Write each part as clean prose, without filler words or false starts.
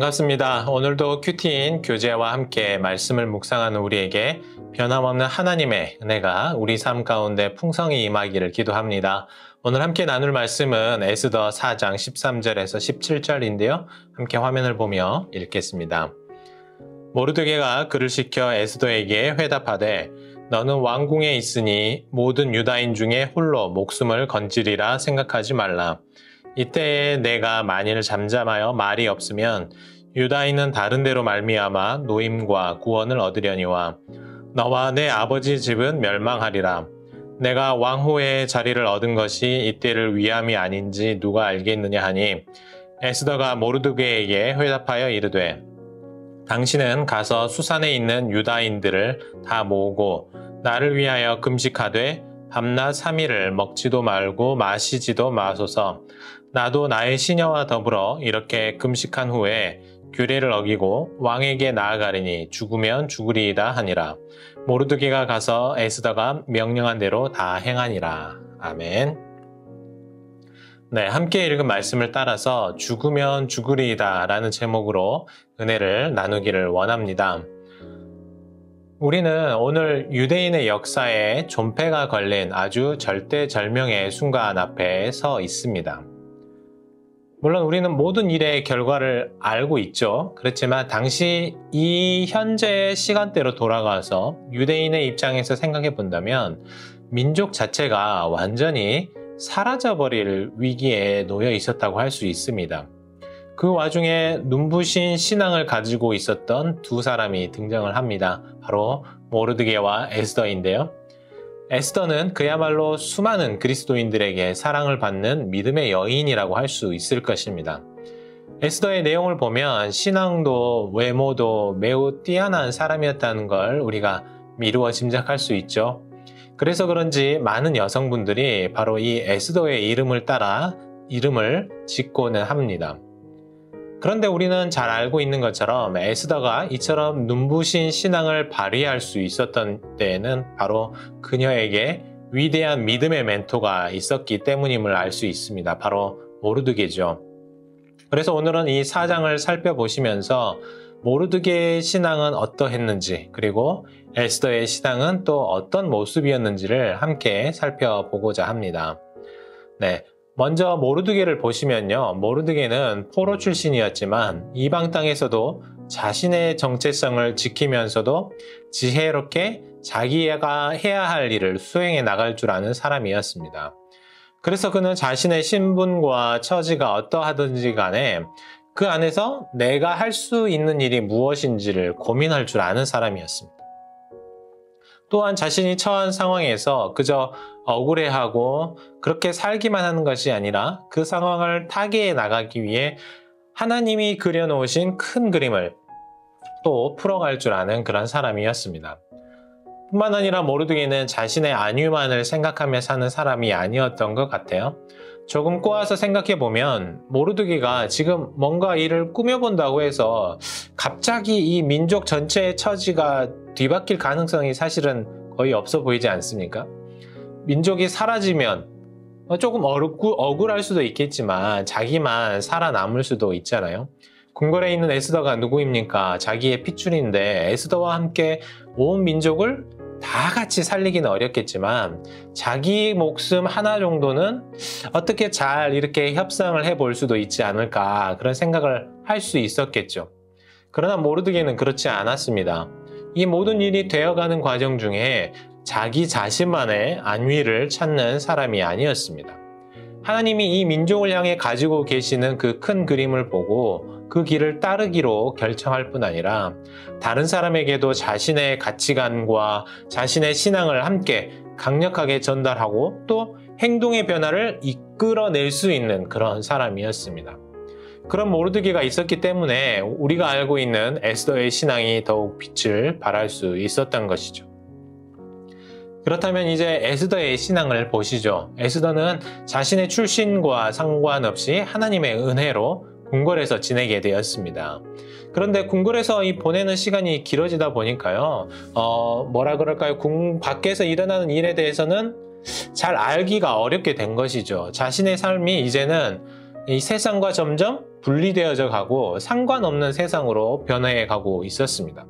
반갑습니다. 오늘도 큐티인 교재와 함께 말씀을 묵상하는 우리에게 변함없는 하나님의 은혜가 우리 삶 가운데 풍성히 임하기를 기도합니다. 오늘 함께 나눌 말씀은 에스더 4장 13절에서 17절인데요. 함께 화면을 보며 읽겠습니다. 모르드게가 그를 시켜 에스더에게 회답하되 너는 왕궁에 있으니 모든 유다인 중에 홀로 목숨을 건지리라 생각하지 말라. 이때에 내가 만일 잠잠하여 말이 없으면 유다인은 다른 데로 말미암아 노임과 구원을 얻으려니와 너와 내 아버지 집은 멸망하리라. 내가 왕후의 자리를 얻은 것이 이때를 위함이 아닌지 누가 알겠느냐 하니 에스더가 모르드게에게 회답하여 이르되 당신은 가서 수산에 있는 유다인들을 다 모으고 나를 위하여 금식하되 밤낮 3일을 먹지도 말고 마시지도 마소서. 나도 나의 시녀와 더불어 이렇게 금식한 후에 규례를 어기고 왕에게 나아가리니 죽으면 죽으리이다 하니라. 모르드게가 가서 에스더가 명령한 대로 다 행하니라. 아멘. 네, 함께 읽은 말씀을 따라서 죽으면 죽으리이다 라는 제목으로 은혜를 나누기를 원합니다. 우리는 오늘 유대인의 역사에 존폐가 걸린 아주 절대절명의 순간 앞에 서 있습니다. 물론 우리는 모든 일의 결과를 알고 있죠. 그렇지만 당시 이 현재의 시간대로 돌아가서 유대인의 입장에서 생각해 본다면 민족 자체가 완전히 사라져버릴 위기에 놓여 있었다고 할 수 있습니다. 그 와중에 눈부신 신앙을 가지고 있었던 두 사람이 등장을 합니다. 바로 모르드게와 에스더인데요. 에스더는 그야말로 수많은 그리스도인들에게 사랑을 받는 믿음의 여인이라고 할 수 있을 것입니다. 에스더의 내용을 보면 신앙도 외모도 매우 뛰어난 사람이었다는 걸 우리가 미루어 짐작할 수 있죠. 그래서 그런지 많은 여성분들이 바로 이 에스더의 이름을 따라 이름을 짓고는 합니다. 그런데 우리는 잘 알고 있는 것처럼 에스더가 이처럼 눈부신 신앙을 발휘할 수 있었던 때에는 바로 그녀에게 위대한 믿음의 멘토가 있었기 때문임을 알 수 있습니다. 바로 모르드게죠. 그래서 오늘은 이 4장을 살펴보시면서 모르드게의 신앙은 어떠했는지 그리고 에스더의 신앙은 또 어떤 모습이었는지를 함께 살펴보고자 합니다. 네. 먼저 모르드게를 보시면요. 모르드게는 포로 출신이었지만 이방 땅에서도 자신의 정체성을 지키면서도 지혜롭게 자기가 해야 할 일을 수행해 나갈 줄 아는 사람이었습니다. 그래서 그는 자신의 신분과 처지가 어떠하든지 간에 그 안에서 내가 할 수 있는 일이 무엇인지를 고민할 줄 아는 사람이었습니다. 또한 자신이 처한 상황에서 그저 억울해하고 그렇게 살기만 하는 것이 아니라 그 상황을 타개해 나가기 위해 하나님이 그려놓으신 큰 그림을 또 풀어갈 줄 아는 그런 사람이었습니다. 뿐만 아니라 모르드게는 자신의 안위만을 생각하며 사는 사람이 아니었던 것 같아요. 조금 꼬아서 생각해보면 모르드게가 지금 뭔가 일을 꾸며본다고 해서 갑자기 이 민족 전체의 처지가 뒤바뀔 가능성이 사실은 거의 없어 보이지 않습니까? 민족이 사라지면 조금 억울할 수도 있겠지만 자기만 살아남을 수도 있잖아요. 궁궐에 있는 에스더가 누구입니까? 자기의 핏줄인데 에스더와 함께 온 민족을 다 같이 살리기는 어렵겠지만 자기 목숨 하나 정도는 어떻게 잘 이렇게 협상을 해볼 수도 있지 않을까 그런 생각을 할 수 있었겠죠. 그러나 모르드게는 그렇지 않았습니다. 이 모든 일이 되어가는 과정 중에 자기 자신만의 안위를 찾는 사람이 아니었습니다. 하나님이 이 민족을 향해 가지고 계시는 그 큰 그림을 보고 그 길을 따르기로 결정할 뿐 아니라 다른 사람에게도 자신의 가치관과 자신의 신앙을 함께 강력하게 전달하고 또 행동의 변화를 이끌어낼 수 있는 그런 사람이었습니다. 그런 모르드게가 있었기 때문에 우리가 알고 있는 에스더의 신앙이 더욱 빛을 발할 수 있었던 것이죠. 그렇다면 이제 에스더의 신앙을 보시죠. 에스더는 자신의 출신과 상관없이 하나님의 은혜로 궁궐에서 지내게 되었습니다. 그런데 궁궐에서 이 보내는 시간이 길어지다 보니까요. 뭐라 그럴까요? 궁 밖에서 일어나는 일에 대해서는 잘 알기가 어렵게 된 것이죠. 자신의 삶이 이제는 이 세상과 점점 분리되어져 가고 상관없는 세상으로 변해 가고 있었습니다.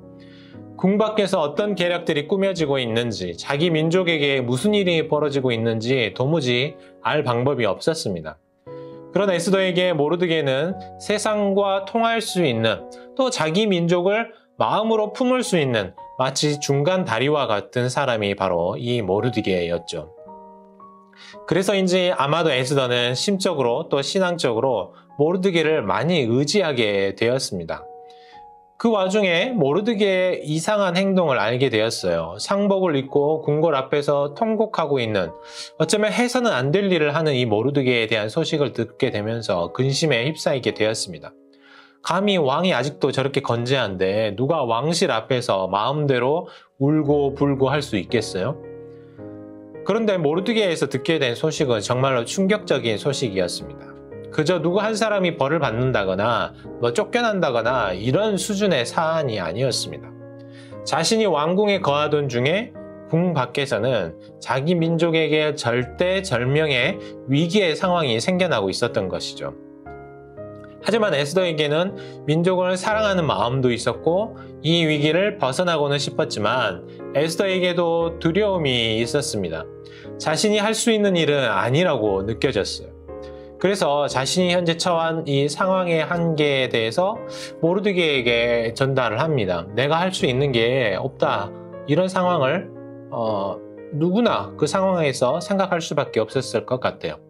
궁 밖에서 어떤 계략들이 꾸며지고 있는지, 자기 민족에게 무슨 일이 벌어지고 있는지 도무지 알 방법이 없었습니다. 그런 에스더에게 모르드게는 세상과 통할 수 있는, 또 자기 민족을 마음으로 품을 수 있는 마치 중간 다리와 같은 사람이 바로 이 모르드게였죠. 그래서인지 아마도 에스더는 심적으로 또 신앙적으로 모르드게를 많이 의지하게 되었습니다. 그 와중에 모르드게의 이상한 행동을 알게 되었어요. 상복을 입고 궁궐 앞에서 통곡하고 있는, 어쩌면 해서는 안 될 일을 하는 이 모르드게에 대한 소식을 듣게 되면서 근심에 휩싸이게 되었습니다. 감히 왕이 아직도 저렇게 건재한데 누가 왕실 앞에서 마음대로 울고 불고 할 수 있겠어요? 그런데 모르드게에서 듣게 된 소식은 정말로 충격적인 소식이었습니다. 그저 누구 한 사람이 벌을 받는다거나 쫓겨난다거나 이런 수준의 사안이 아니었습니다. 자신이 왕궁에 거하던 중에 궁 밖에서는 자기 민족에게 절대절명의 위기의 상황이 생겨나고 있었던 것이죠. 하지만 에스더에게는 민족을 사랑하는 마음도 있었고 이 위기를 벗어나고는 싶었지만 에스더에게도 두려움이 있었습니다. 자신이 할 수 있는 일은 아니라고 느껴졌어요. 그래서 자신이 현재 처한 이 상황의 한계에 대해서 모르드게에게 전달을 합니다. 내가 할 수 있는 게 없다. 이런 상황을 누구나 그 상황에서 생각할 수밖에 없었을 것 같아요.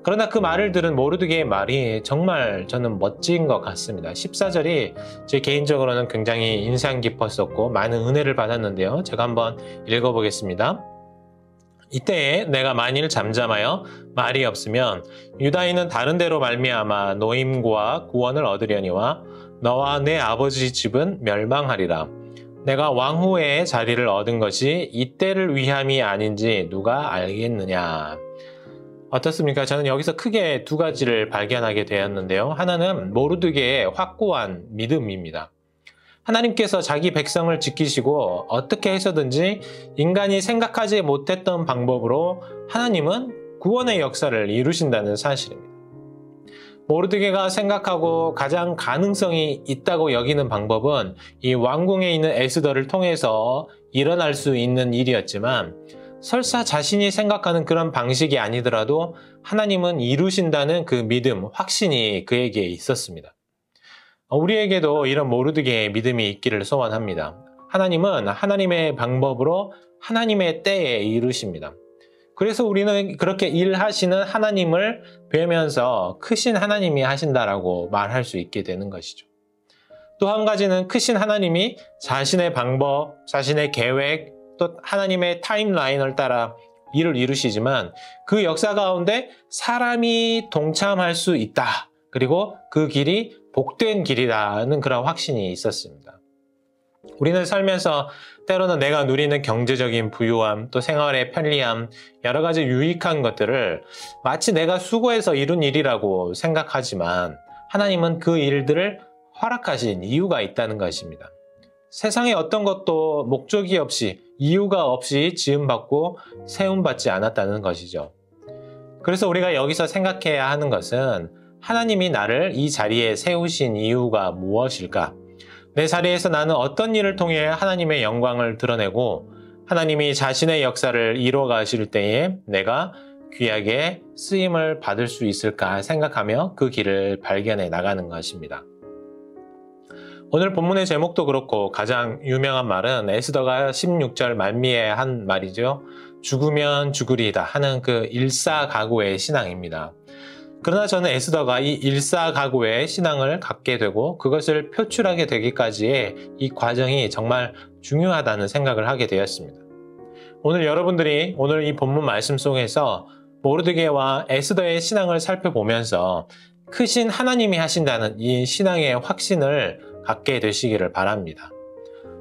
그러나 그 말을 들은 모르드게의 말이 정말 저는 멋진 것 같습니다. 14절이 제 개인적으로는 굉장히 인상 깊었었고 많은 은혜를 받았는데요. 제가 한번 읽어보겠습니다. 이때에 내가 만일 잠잠하여 말이 없으면 유다인은 다른 데로 말미암아 노임과 구원을 얻으려니와 너와 내 아버지 집은 멸망하리라. 내가 왕후의 자리를 얻은 것이 이때를 위함이 아닌지 누가 알겠느냐. 어떻습니까? 저는 여기서 크게 두 가지를 발견하게 되었는데요. 하나는 모르드게의 확고한 믿음입니다. 하나님께서 자기 백성을 지키시고 어떻게 해서든지 인간이 생각하지 못했던 방법으로 하나님은 구원의 역사를 이루신다는 사실입니다. 모르드게가 생각하고 가장 가능성이 있다고 여기는 방법은 이 왕궁에 있는 에스더를 통해서 일어날 수 있는 일이었지만 설사 자신이 생각하는 그런 방식이 아니더라도 하나님은 이루신다는 그 믿음, 확신이 그에게 있었습니다. 우리에게도 이런 모르드게의 믿음이 있기를 소원합니다. 하나님은 하나님의 방법으로 하나님의 때에 이루십니다. 그래서 우리는 그렇게 일하시는 하나님을 뵈면서 크신 하나님이 하신다라고 말할 수 있게 되는 것이죠. 또 한 가지는 크신 하나님이 자신의 방법, 자신의 계획, 또 하나님의 타임라인을 따라 일을 이루시지만 그 역사 가운데 사람이 동참할 수 있다. 그리고 그 길이 복된 길이라는 그런 확신이 있었습니다. 우리는 살면서 때로는 내가 누리는 경제적인 부유함, 또 생활의 편리함, 여러 가지 유익한 것들을 마치 내가 수고해서 이룬 일이라고 생각하지만 하나님은 그 일들을 허락하신 이유가 있다는 것입니다. 세상에 어떤 것도 목적이 없이 이유가 없이 지음받고 세움받지 않았다는 것이죠. 그래서 우리가 여기서 생각해야 하는 것은 하나님이 나를 이 자리에 세우신 이유가 무엇일까? 내 자리에서 나는 어떤 일을 통해 하나님의 영광을 드러내고 하나님이 자신의 역사를 이루어 가실 때에 내가 귀하게 쓰임을 받을 수 있을까 생각하며 그 길을 발견해 나가는 것입니다. 오늘 본문의 제목도 그렇고 가장 유명한 말은 에스더가 16절 말미에 한 말이죠. 죽으면 죽으리이다 하는 그 일사각오의 신앙입니다. 그러나 저는 에스더가 이 일사각오의 신앙을 갖게 되고 그것을 표출하게 되기까지의 이 과정이 정말 중요하다는 생각을 하게 되었습니다. 오늘 여러분들이 오늘 이 본문 말씀 속에서 모르드게와 에스더의 신앙을 살펴보면서 크신 하나님이 하신다는 이 신앙의 확신을 갖게 되시기를 바랍니다.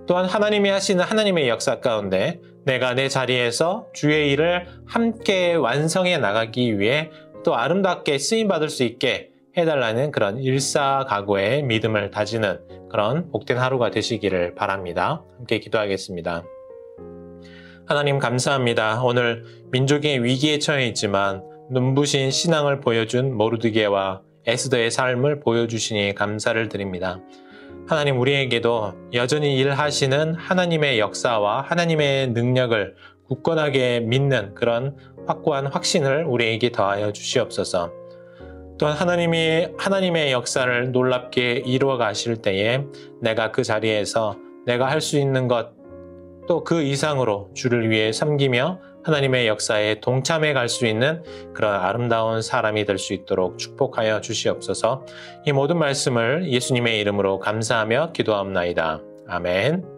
또한 하나님이 하시는 하나님의 역사 가운데 내가 내 자리에서 주의 일을 함께 완성해 나가기 위해 또 아름답게 쓰임받을 수 있게 해달라는 그런 일사각오의 믿음을 다지는 그런 복된 하루가 되시기를 바랍니다. 함께 기도하겠습니다. 하나님 감사합니다. 오늘 민족의 위기에 처해 있지만 눈부신 신앙을 보여준 모르드게와 에스더의 삶을 보여주시니 감사를 드립니다. 하나님, 우리에게도 여전히 일하시는 하나님의 역사와 하나님의 능력을 굳건하게 믿는 그런 확고한 확신을 우리에게 더하여 주시옵소서. 또한 하나님의 역사를 놀랍게 이루어 가실 때에 내가 그 자리에서 내가 할 수 있는 것 또 그 이상으로 주를 위해 섬기며 하나님의 역사에 동참해 갈 수 있는 그런 아름다운 사람이 될 수 있도록 축복하여 주시옵소서. 이 모든 말씀을 예수님의 이름으로 감사하며 기도합나이다. 아멘.